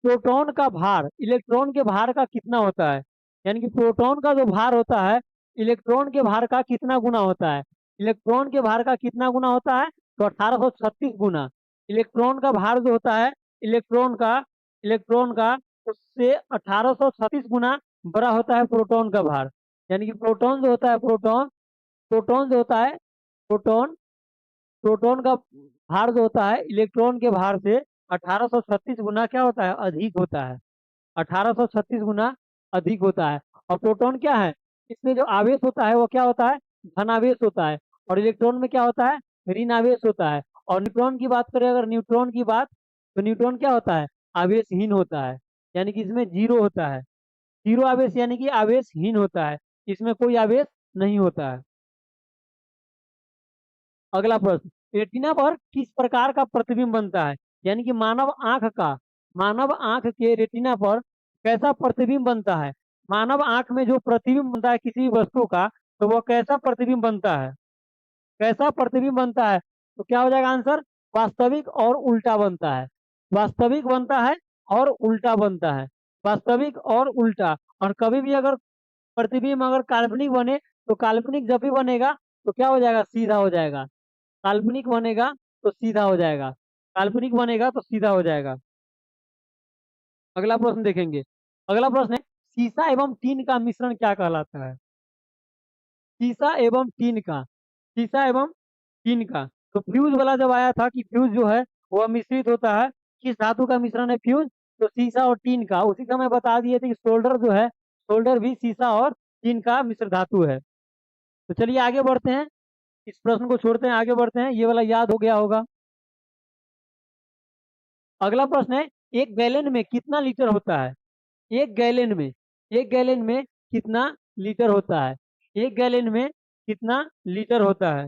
प्रोटॉन का भार इलेक्ट्रॉन के भार का कितना होता है? यानी कि प्रोटॉन का जो भार होता है इलेक्ट्रॉन के भार का कितना गुना होता है? इलेक्ट्रॉन के भार का कितना गुना होता है? तो 1836 गुना। इलेक्ट्रॉन का भार जो होता है, इलेक्ट्रॉन का उससे 1836 गुना बड़ा होता है प्रोटॉन का भार। यानी कि प्रोटॉन जो होता है, प्रोटॉन जो होता है, प्रोटॉन प्रोटॉन का भार जो होता है इलेक्ट्रॉन के भार से 1836 गुना क्या होता है, अधिक होता है। 1836 गुना अधिक होता है। और प्रोटॉन क्या है, इसमें जो आवेश होता है वो क्या होता है, धनावेश होता है। और इलेक्ट्रॉन में क्या होता है, ऋण आवेश होता है। और न्यूट्रॉन की बात करें अगर न्यूट्रॉन की बात, तो न्यूट्रॉन क्या होता है, आवेशहीन होता है। यानी कि इसमें जीरो होता है। जीरो आवेश यानी कि आवेशहीन होता है, इसमें कोई आवेश नहीं होता है। अगला प्रश्न, रेटिना पर किस प्रकार का प्रतिबिंब बनता है, यानी कि मानव आंख के रेटिना पर कैसा प्रतिबिंब बनता है। मानव आंख में जो प्रतिबिंब बनता है किसी भी वस्तु का, तो वह कैसा प्रतिबिंब बनता है, कैसा प्रतिबिंब बनता है। तो क्या हो जाएगा आंसर, वास्तविक और उल्टा बनता है। वास्तविक बनता है और उल्टा बनता है। वास्तविक और उल्टा। और कभी भी अगर प्रतिबिंब अगर काल्पनिक बने, तो काल्पनिक जब भी बनेगा तो क्या हो जाएगा, सीधा हो जाएगा। काल्पनिक बनेगा तो सीधा हो जाएगा। काल्पनिक बनेगा तो सीधा हो जाएगा। अगला प्रश्न देखेंगे। अगला प्रश्न है, सीसा एवं टीन का मिश्रण क्या कहलाता है। सीसा एवं टीन का, सीसा एवं टीन का। तो फ्यूज वाला जब आया था कि फ्यूज जो है वह मिश्रित होता है, किस धातु का मिश्रण है फ्यूज, तो सीसा और टीन का। उसी समय बता दिए थे कि सोल्डर जो है, सोल्डर भी सीसा और टीन का मिश्र धातु है। तो चलिए आगे बढ़ते हैं, इस प्रश्न को छोड़ते हैं, आगे बढ़ते हैं, ये वाला याद हो गया होगा। अगला प्रश्न है, एक गैलन में कितना लीटर होता है। एक गैलन में, एक गैलन में कितना लीटर होता है। एक गैलन में कितना लीटर होता है।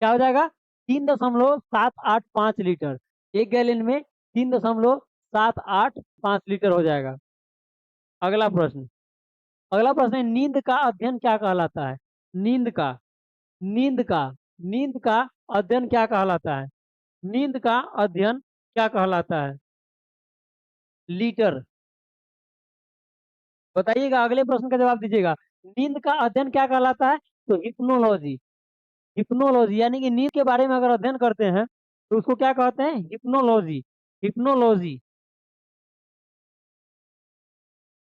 क्या हो जाएगा, 3.785 लीटर। एक गैलन में 3.785 लीटर हो जाएगा। अगला प्रश्न, अगला प्रश्न है, नींद का अध्ययन क्या कहलाता है। नींद का, नींद का, नींद का अध्ययन क्या कहलाता है। नींद का अध्ययन क्या कहलाता है, लीटर। बताइएगा, अगले प्रश्न का जवाब दीजिएगा। नींद का अध्ययन क्या कहलाता है, तो हिप्नोलॉजी। हिप्नोलॉजी यानी कि नींद के बारे में अगर अध्ययन करते हैं तो उसको क्या कहते हैं, हिप्नोलॉजी। हिप्नोलॉजी।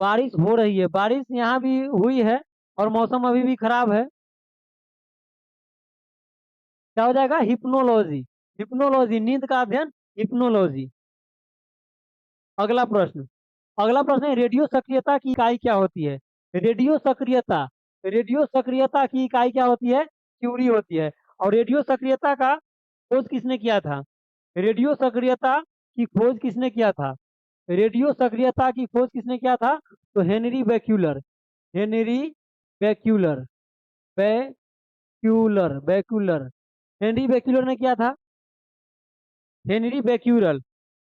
बारिश हो रही है, बारिश यहाँ भी हुई है और मौसम अभी भी खराब है। क्या हो जाएगा, हिप्नोलॉजी। हिप्नोलॉजी, नींद का अध्ययन, हिप्नोलॉजी। अगला प्रश्न, अगला प्रश्न है, रेडियो सक्रियता की इकाई क्या होती है। रेडियो सक्रियता, रेडियो सक्रियता की इकाई क्या होती है, क्यूरी होती है। और रेडियो सक्रियता का खोज किसने किया था। रेडियो सक्रियता की खोज किसने किया था। रेडियो सक्रियता की खोज किसने किया था, तो हेनरी बैक्यूलर। हेनरी बैक्यूलर, बैक्यूलर, बैक्यूलर। हेनरी बैक्यूलर ने किया था, हेनरी बैक्यूलर,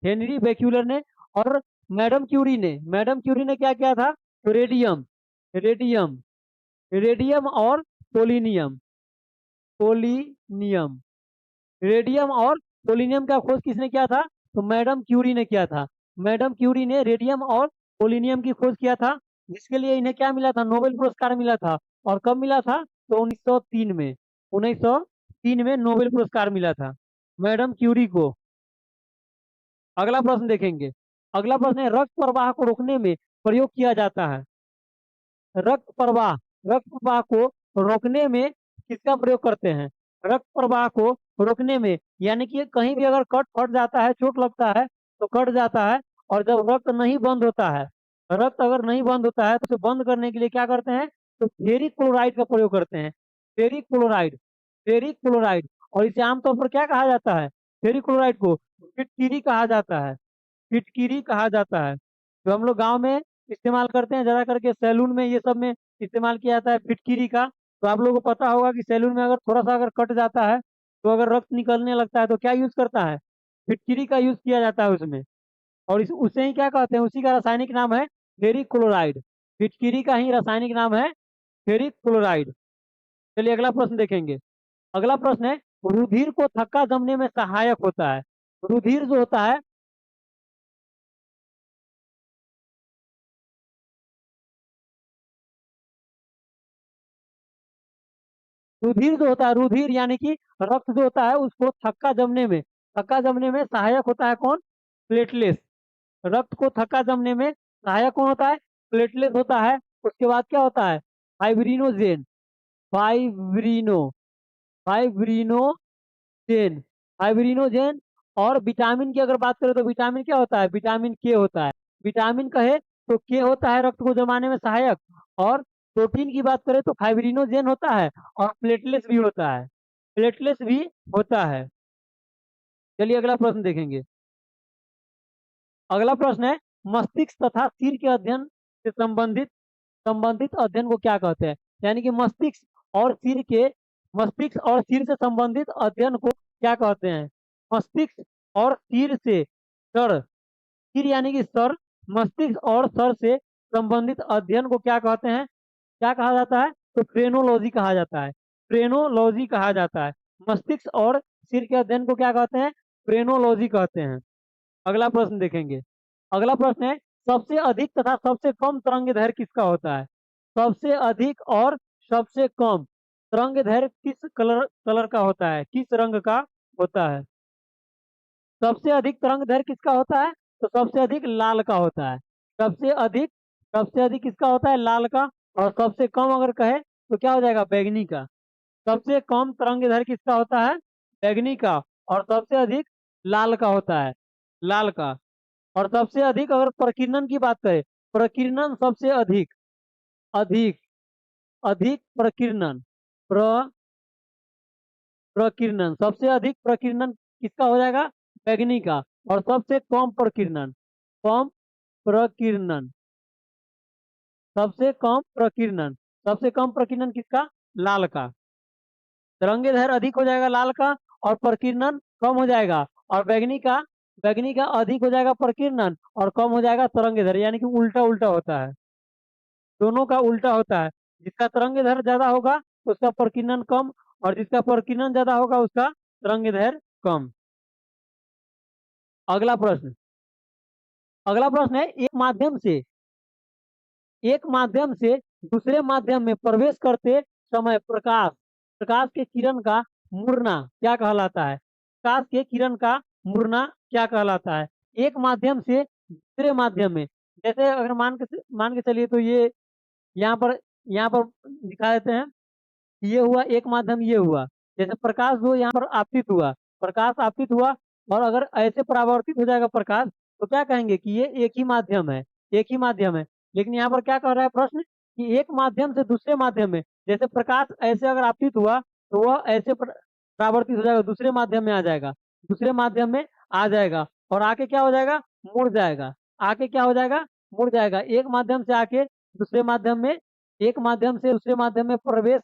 हेनरी बैक्यूलर ने। और मैडम क्यूरी ने, मैडम क्यूरी ने क्या किया था, तो रेडियम, रेडियम, रेडियम और पोलिनियम, पोलिनियम। रेडियम और पोलिनियम का खोज किसने किया था, तो मैडम क्यूरी ने किया था। मैडम क्यूरी ने रेडियम और पोलिनियम की खोज किया था, जिसके लिए इन्हें क्या मिला था, नोबेल पुरस्कार मिला था। और कब मिला था, तो 1903 में, 1903 में नोबेल पुरस्कार मिला था मैडम क्यूरी को। अगला प्रश्न देखेंगे। अगला प्रश्न है, रक्त प्रवाह को रोकने में प्रयोग किया जाता है। रक्त प्रवाह, रक्त प्रवाह को रोकने में किसका प्रयोग करते हैं। रक्त प्रवाह को रोकने में, यानी कि कहीं भी अगर कट फट जाता है, चोट लगता है तो कट जाता है, और जब रक्त नहीं बंद होता है, रक्त अगर नहीं बंद होता है तो उसे बंद करने के लिए क्या करते हैं, तो फेरिक क्लोराइड का प्रयोग करते हैं। Ferric chloride, ferric chloride. और इसे आमतौर पर क्या कहा जाता है, फेरिक क्लोराइड को फिटकिरी कहा जाता है। फिटकिरी कहा जाता है। जो हम लोग गांव में इस्तेमाल करते हैं, ज्यादा करके सैलून में ये सब में इस्तेमाल किया जाता है फिटकिरी का। तो आप लोगों को पता होगा कि सैलून में अगर थोड़ा सा अगर कट जाता है, तो अगर रक्त निकलने लगता है तो क्या यूज करता है, फिटकिरी का यूज किया जाता है उसमें। और उसे ही क्या कहते हैं, उसी का रासायनिक नाम है फेरिक क्लोराइड। फिटकिरी का ही रासायनिक नाम है फेरिक क्लोराइड। चलिए अगला प्रश्न देखेंगे। अगला प्रश्न है, रुधिर को थक्का जमने में सहायक होता है। रुधिर जो होता है, रुधिर जो होता है, रुधिर यानी कि रक्त जो होता है उसको थक्का जमने में सहायक होता है कौन, प्लेटलेस। रक्त को थक्का जमने में सहायक कौन होता है, प्लेटलेस होता है। उसके बाद क्या होता है, फाइब्रिनोजेन। Fibrino fibrinogen fibrinogen. और विटामिन की अगर बात करें तो विटामिन क्या होता है? विटामिन के होता है। विटामिन कहे तो के होता है रक्त को जमाने में सहायक। और प्रोटीन की बात करें तो फाइब्रिनोजेन होता है और प्लेटलेट्स भी होता है। प्लेटलेट्स भी होता है। चलिए अगला प्रश्न देखेंगे। अगला प्रश्न है, मस्तिष्क तथा सिर के अध्ययन से संबंधित संबंधित अध्ययन को क्या कहते हैं? यानी कि मस्तिष्क और सिर से संबंधित अध्ययन को क्या कहते हैं? मस्तिष्क और सिर से सर सिर यानी कि सर, मस्तिष्क और सर से संबंधित अध्ययन को क्या कहते हैं? क्या कहा जाता है? तो फ्रेनोलॉजी कहा जाता है। फ्रेनोलॉजी कहा जाता है। मस्तिष्क और सिर के अध्ययन को क्या कहते हैं? फ्रेनोलॉजी कहते हैं। अगला प्रश्न देखेंगे। अगला प्रश्न है, सबसे अधिक तथा सबसे कम तरंग दैर्घ्य किसका होता है? सबसे अधिक और सबसे कम तरंग दैर्घ्य किस कलर कलर का होता है? किस रंग का होता है? सबसे अधिक तरंग दैर्घ्य किसका होता है? तो सबसे अधिक लाल का होता है। सबसे अधिक किसका होता है? लाल का। और सबसे कम अगर कहे तो क्या हो जाएगा? बैगनी का। सबसे कम तरंग दैर्घ्य किसका होता है? बैगनी का। और सबसे अधिक लाल का होता है। लाल का। और सबसे अधिक अगर प्रकीर्णन की बात करें, प्रकीर्णन सबसे अधिक अधिक अधिक प्रकीर्णन प्र प्रकीर्णन सबसे अधिक प्रकीर्णन किसका हो जाएगा? बैगनी का। और सबसे कम प्रकीर्णन सबसे कम प्रकीर्णन किसका? लाल का। तरंगे दैर्घ्य अधिक हो जाएगा लाल का, और प्रकीर्णन कम हो जाएगा। और बैगनी का अधिक हो जाएगा प्रकीर्णन और कम हो जाएगा तरंगे दैर्घ्य, यानी कि उल्टा उल्टा होता है। दोनों का उल्टा होता है। जिसका तरंग दैर्घ्य ज्यादा होगा उसका प्रकीर्णन कम, और जिसका प्रकीर्णन ज्यादा होगा उसका तरंग दैर्घ्य कम। अगला प्रश्न। अगला प्रश्न है, एक माध्यम से दूसरे माध्यम में प्रवेश करते समय प्रकाश प्रकाश के किरण का मुड़ना क्या कहलाता है? प्रकाश के किरण का मुड़ना क्या कहलाता है? एक माध्यम से दूसरे माध्यम में, जैसे अगर मान के चलिए तो ये यहाँ पर यहाँ पर दिखा देते हैं। ये हुआ एक माध्यम, ये हुआ जैसे प्रकाश जो यहाँ पर आपतित हुआ। और अगर ऐसे परावर्तित हो जाएगा प्रकाश तो क्या कहेंगे कि ये एक ही माध्यम है। लेकिन यहाँ पर क्या कह रहा है प्रश्न कि एक माध्यम से दूसरे माध्यम में, जैसे प्रकाश ऐसे अगर आपतित हुआ तो वह ऐसे परावर्तित हो जाएगा, दूसरे माध्यम में आ जाएगा और आके क्या हो जाएगा? मुड़ जाएगा। आके क्या हो जाएगा? मुड़ जाएगा। एक माध्यम से आके दूसरे माध्यम में एक माध्यम से दूसरे माध्यम में प्रवेश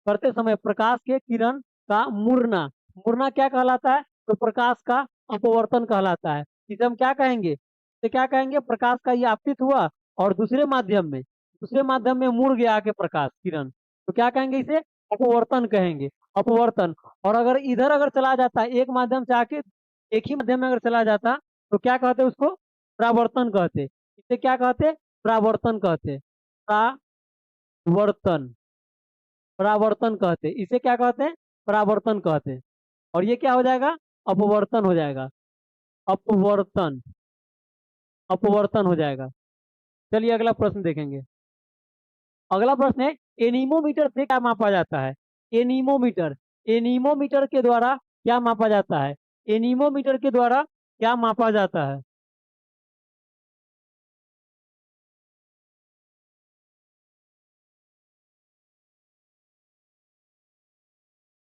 करते समय प्रकाश के किरण का मुड़ना मुड़ना क्या कहलाता है? तो प्रकाश का अपवर्तन कहलाता है। इसे हम क्या कहेंगे? तो क्या कहेंगे? प्रकाश का ये आपतित हुआ और दूसरे माध्यम में मुड़ गया आके प्रकाश किरण, तो क्या कहेंगे? इसे अपवर्तन कहेंगे। अपवर्तन। और अगर चला जाता है एक माध्यम से आके एक ही माध्यम में अगर चला जाता तो क्या कहते हैं? उसको परावर्तन कहते। इसे क्या कहते? परावर्तन कहते। परावर्तन परावर्तन कहते। इसे क्या कहते हैं? परावर्तन कहते। और ये क्या हो जाएगा? अपवर्तन हो जाएगा। अपवर्तन अपवर्तन हो जाएगा। चलिए अगला प्रश्न देखेंगे। अगला प्रश्न है, एनीमोमीटर से क्या मापा जाता है? एनीमोमीटर एनीमोमीटर के द्वारा क्या मापा जाता है? एनीमोमीटर के द्वारा क्या मापा जाता है?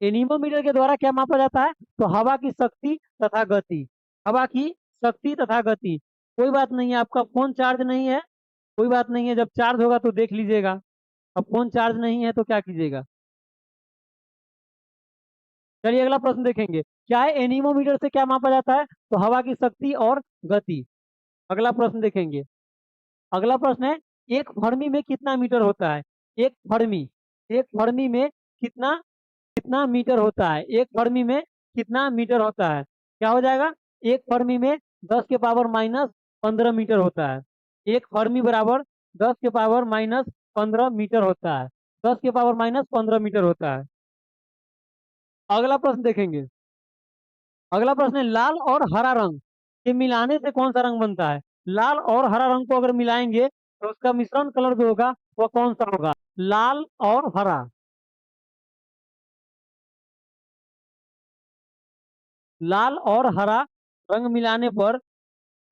एनीमोमीटर के द्वारा क्या मापा जाता है? तो हवा की शक्ति तथा गति। हवा की शक्ति तथा गति। कोई बात नहीं है, आपका फोन चार्ज नहीं है, कोई बात नहीं है, जब चार्ज होगा तो देख लीजिएगा। अब फोन चार्ज नहीं है तो क्या कीजिएगा? चलिए अगला प्रश्न देखेंगे। क्या है? एनीमोमीटर से क्या मापा जाता है? तो हवा की शक्ति और गति। अगला प्रश्न देखेंगे। अगला प्रश्न है, एक फर्मी में कितना मीटर होता है? एक फर्मी एक फर्मी में कितना कितना मीटर होता है? एक फर्मी में कितना मीटर होता है? क्या हो जाएगा? एक फर्मी में 10⁻⁻15 मीटर होता है। एक फर्मी बराबर 10⁻⁻15 मीटर होता है। 10⁻⁻15 मीटर होता है। अगला प्रश्न देखेंगे। अगला प्रश्न है, लाल और हरा रंग के मिलाने से कौन सा रंग बनता है? लाल और हरा रंग को अगर मिलाएंगे तो उसका मिश्रण कलर जो होगा वो कौन सा होगा? लाल और हरा। लाल और हरा रंग मिलाने पर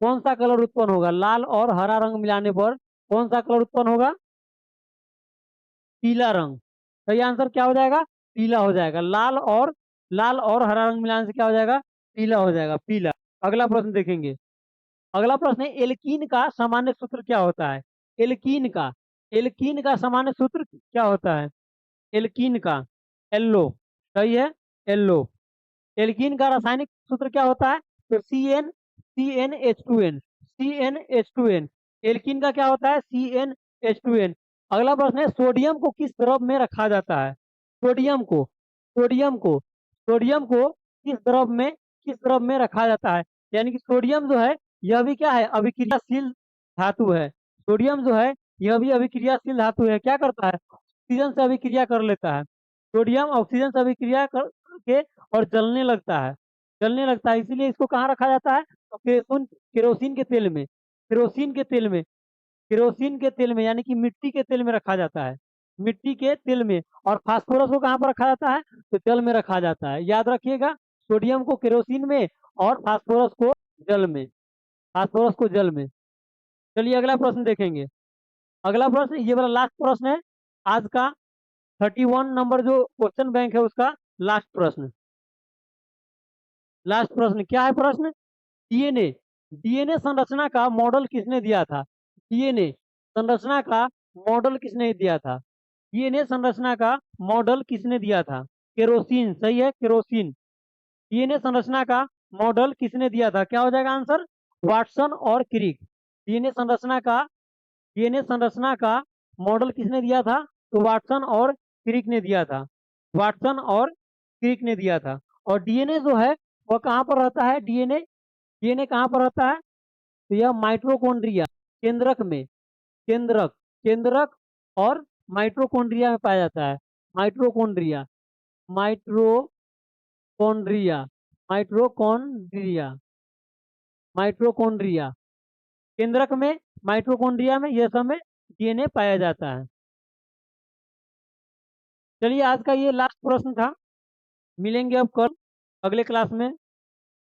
कौन सा कलर उत्पन्न होगा? लाल और हरा रंग मिलाने पर कौन सा कलर उत्पन्न होगा? पीला रंग। तो ये आंसर क्या हो जाएगा? पीला हो जाएगा। लाल और हरा रंग मिलाने से क्या हो जाएगा? पीला हो जाएगा, पीला। अगला प्रश्न देखेंगे। अगला प्रश्न है, एल्कीन का सामान्य सूत्र क्या होता है? एल्कीन का सामान्य सूत्र क्या होता है? एल्कीन का एल्लो। सही है, एल्लो। एल्कीन का रासायनिक सूत्र क्या होता है? तो C N H two N. Alkene का क्या होता है? CnH2n। अगला प्रश्न है, सोडियम को किस द्रव में रखा जाता है? सोडियम को सोडियम को सोडियम को किस द्रव में रखा जाता है? यानी कि सोडियम जो है यह भी क्या है? अभिक्रियाशील धातु है। सोडियम जो है यह भी अभिक्रियाशील धातु है। क्या करता है? ऑक्सीजन से अभिक्रिया कर लेता है। सोडियम ऑक्सीजन से अभिक्रिया करके और जलने लगता है, इसीलिए इसको कहाँ रखा जाता है? तो केरोसिन के तेल में केरोसिन के तेल में केरोसिन के तेल में यानी कि मिट्टी के तेल में रखा जाता है। मिट्टी के तेल में। और फास्फोरस को कहाँ पर रखा जाता है? तो जल में रखा जाता है। याद रखिएगा, सोडियम को केरोसिन में और जल में फास्फोरस को जल में। चलिए अगला प्रश्न देखेंगे। अगला प्रश्न, ये वाला लास्ट प्रश्न है आज का। 31 नंबर जो क्वेश्चन बैंक है उसका लास्ट प्रश्न क्या है प्रश्न? डीएनए डीएनए संरचना का मॉडल किसने दिया था? डीएनए संरचना का मॉडल किसने दिया था? डीएनए संरचना का मॉडल किसने दिया था? केरोसिन। सही है, केरोसिन। डीएनए संरचना का मॉडल किसने दिया था? क्या हो जाएगा आंसर? वाटसन और क्रिक। डीएनए संरचना का डीएनए संरचना का मॉडल किसने दिया था? तो वाटसन और क्रिक ने दिया था। वाटसन और क्रिक ने दिया था। और डीएनए जो है वह कहाँ पर रहता है? डीएनए डीएनए कहाँ पर रहता है? तो यह माइटोकॉन्ड्रिया, केंद्रक में। केंद्रक और माइटोकॉन्ड्रिया में पाया जाता है। माइटोकॉन्ड्रिया माइट्रोकॉन्ड्रिया माइट्रोकॉन्ड्रिया माइट्रोकॉन्ड्रिया केंद्रक में, माइटोकॉन्ड्रिया में, यह सब में डीएनए पाया जाता है। चलिए आज का ये लास्ट प्रश्न था। मिलेंगे अब कल अगले क्लास में।